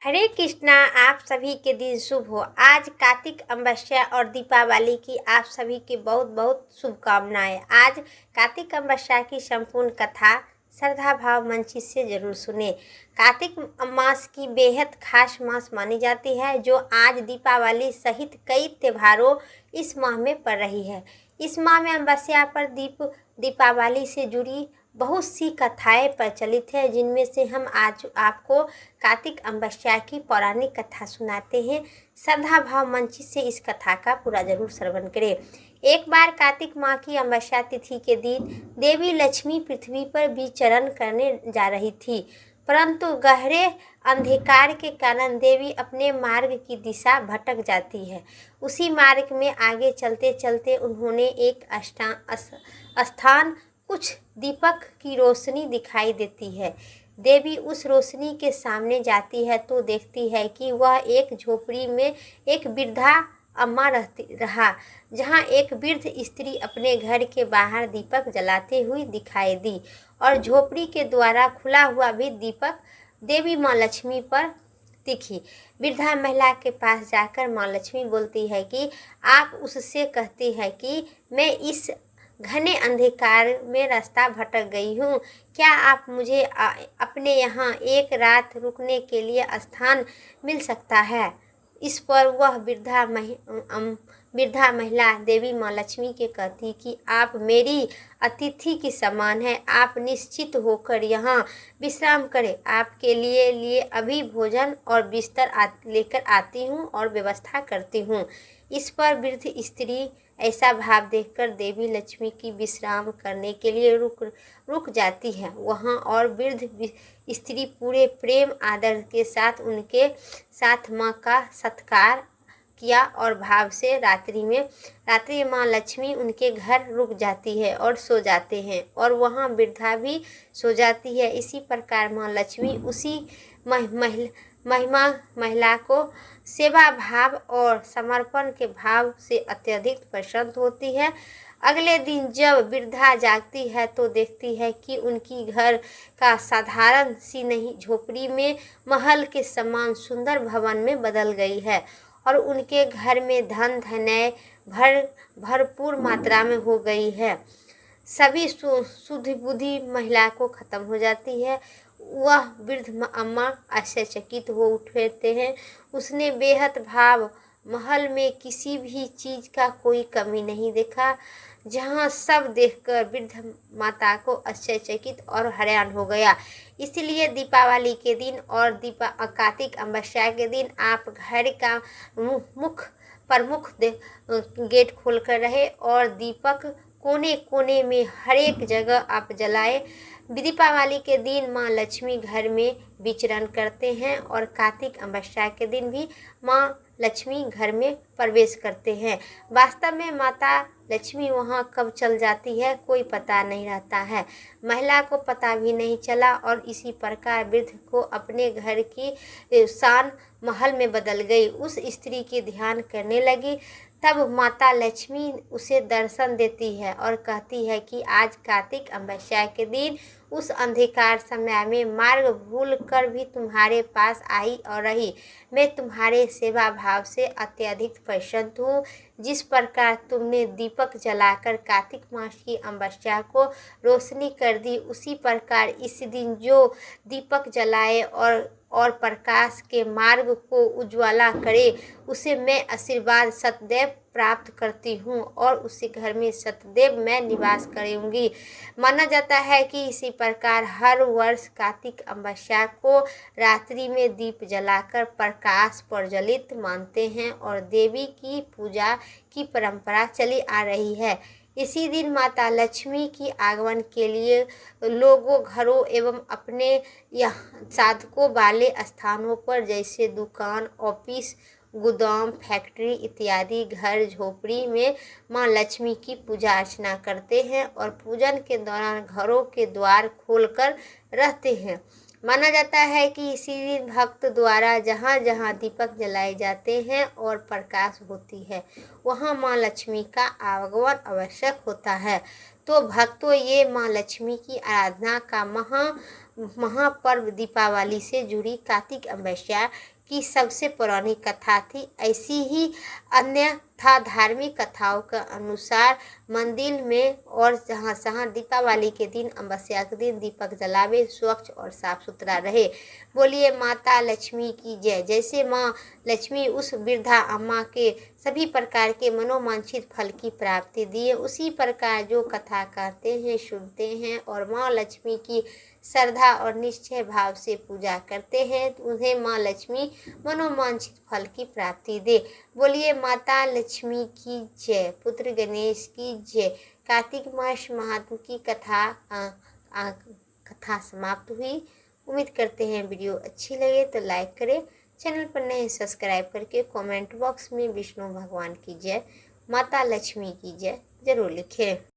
हरे कृष्णा। आप सभी के दिन शुभ हो। आज कार्तिक अमावस्या और दीपावली की आप सभी की बहुत बहुत शुभकामनाएं। आज कार्तिक अमावस्या की संपूर्ण कथा श्रद्धा भाव मंचित से जरूर सुने। कार्तिक मास की बेहद खास मास मानी जाती है, जो आज दीपावली सहित कई त्योहारों इस माह में पड़ रही है। इस माह में अमावस्या पर दीपावली से जुड़ी बहुत सी कथाएं प्रचलित है, जिनमें से हम आज आपको कार्तिक अमावस्या की पौराणिक कथा सुनाते हैं। श्रद्धा भाव मंचित से इस कथा का पूरा जरूर श्रवण करें। एक बार कार्तिक माह की अमावस्या तिथि के दिन देवी लक्ष्मी पृथ्वी पर विचरण करने जा रही थी, परंतु गहरे अंधकार के कारण देवी अपने मार्ग की दिशा भटक जाती है। उसी मार्ग में आगे चलते चलते उन्होंने एक स्थान कुछ दीपक की रोशनी दिखाई देती है। देवी उस रोशनी के सामने जाती है तो देखती है कि वह एक झोपड़ी में एक वृद्धा अम्मा रहा, जहाँ एक वृद्ध स्त्री अपने घर के बाहर दीपक जलाते हुई दिखाई दी और झोपड़ी के द्वारा खुला हुआ भी दीपक देवी माँ लक्ष्मी पर दिखी। वृद्धा महिला के पास जाकर माँ लक्ष्मी बोलती है कि आप उससे कहती है कि मैं इस घने अंधकार में रास्ता भटक गई हूँ, क्या आप मुझे अपने यहाँ एक रात रुकने के लिए स्थान मिल सकता है। इस पर वह वृद्धा महिला देवी माँ लक्ष्मी के कहती कि आप मेरी अतिथि के समान है, आप निश्चित होकर यहाँ विश्राम करें। आपके लिए अभी भोजन और बिस्तर लेकर आती हूँ और व्यवस्था करती हूँ। इस पर वृद्ध स्त्री ऐसा भाव देखकर देवी लक्ष्मी की विश्राम करने के लिए रुक जाती है वहाँ, और वृद्ध स्त्री पूरे प्रेम आदर के साथ उनके साथ माँ का सत्कार किया और भाव से रात्रि में माँ लक्ष्मी उनके घर रुक जाती है और सो जाते हैं, और वहाँ वृद्धा भी सो जाती है। इसी प्रकार माँ लक्ष्मी उसी महिला को सेवा भाव और समर्पण के भाव से अत्यधिक प्रसन्न होती है। अगले दिन जब वृद्धा जागती है तो देखती है कि उनकी घर का साधारण सी नहीं झोपड़ी में महल के समान सुंदर भवन में बदल गई है, और उनके घर में धन धन्य भरपूर मात्रा में हो गई है। सभी शुद्ध बुद्धि महिला को खत्म हो जाती है। वह वृद्ध अम्मा आश्चर्यचकित हो उठते हैं। उसने बेहद भाव महल में किसी भी चीज का कोई कमी नहीं देखा, जहाँ सब देखकर वृद्ध माता को आश्चर्यचकित और हैरान हो गया। इसलिए दीपावली के दिन और कार्तिक अमावस्या के दिन आप घर का प्रमुख गेट खोलकर रहे और दीपक कोने कोने में हर एक जगह आप जलाए। दीपावली के दिन माँ लक्ष्मी घर में विचरण करते हैं और कार्तिक अमावस्या के दिन भी माँ लक्ष्मी घर में प्रवेश करते हैं। वास्तव में माता लक्ष्मी वहाँ कब चल जाती है कोई पता नहीं रहता है, महिला को पता भी नहीं चला, और इसी प्रकार वृद्ध को अपने घर की शान महल में बदल गई। उस स्त्री की ध्यान करने लगी। तब माता लक्ष्मी उसे दर्शन देती है और कहती है कि आज कार्तिक अमावस्या के दिन उस अंधकार समय में मार्ग भूल कर भी तुम्हारे पास आई और रही। मैं तुम्हारे सेवा भाव से अत्यधिक प्रसन्न हूँ। जिस प्रकार तुमने दीपक जलाकर कार्तिक मास की अमावस्या को रोशनी कर दी, उसी प्रकार इस दिन जो दीपक जलाए और प्रकाश के मार्ग को उज्ज्वला करे, उसे मैं आशीर्वाद सदैव प्राप्त करती हूँ और उसी घर में सदैव मैं निवास करूँगी। माना जाता है कि इसी प्रकार हर वर्ष कार्तिक अमावस्या को रात्रि में दीप जलाकर प्रकाश प्रज्वलित मानते हैं और देवी की पूजा की परंपरा चली आ रही है। इसी दिन माता लक्ष्मी की आगमन के लिए लोगों घरों एवं अपने साधकों वाले स्थानों पर जैसे दुकान, ऑफिस, गोदाम, फैक्ट्री इत्यादि घर झोपड़ी में माँ लक्ष्मी की पूजा अर्चना करते हैं और पूजन के दौरान घरों के द्वार खोलकर रहते हैं। माना जाता है कि इसी दिन भक्त द्वारा जहाँ जहाँ दीपक जलाए जाते हैं और प्रकाश होती है, वहाँ माँ लक्ष्मी का आगमन आवश्यक होता है। तो भक्तों, ये माँ लक्ष्मी की आराधना का महापर्व दीपावली से जुड़ी कार्तिक अमावस्या की सबसे पुरानी कथा थी। ऐसी ही अन्य था धार्मिक कथाओं के अनुसार मंदिर में और जहाँ दीपावली के दिन, अमावस्या के दिन दीपक जलावे, स्वच्छ और साफ सुथरा रहे। बोलिए माता लक्ष्मी की जय। जैसे माँ लक्ष्मी उस वृद्धा अम्मा के सभी प्रकार के मनोवांछित फल की प्राप्ति दिए, उसी प्रकार जो कथा कहते हैं, सुनते हैं और माँ लक्ष्मी की श्रद्धा और निश्चय भाव से पूजा करते हैं, तो उन्हें माँ लक्ष्मी मनोवांछित फल की प्राप्ति दे। बोलिए माता लक्ष्मी की जय। पुत्र गणेश की जय। कार्तिक मास महात्म की कथा समाप्त हुई। उम्मीद करते हैं वीडियो अच्छी लगे तो लाइक करें, चैनल पर नए सब्सक्राइब करके कमेंट बॉक्स में विष्णु भगवान की जय, माता लक्ष्मी की जय जरूर लिखें।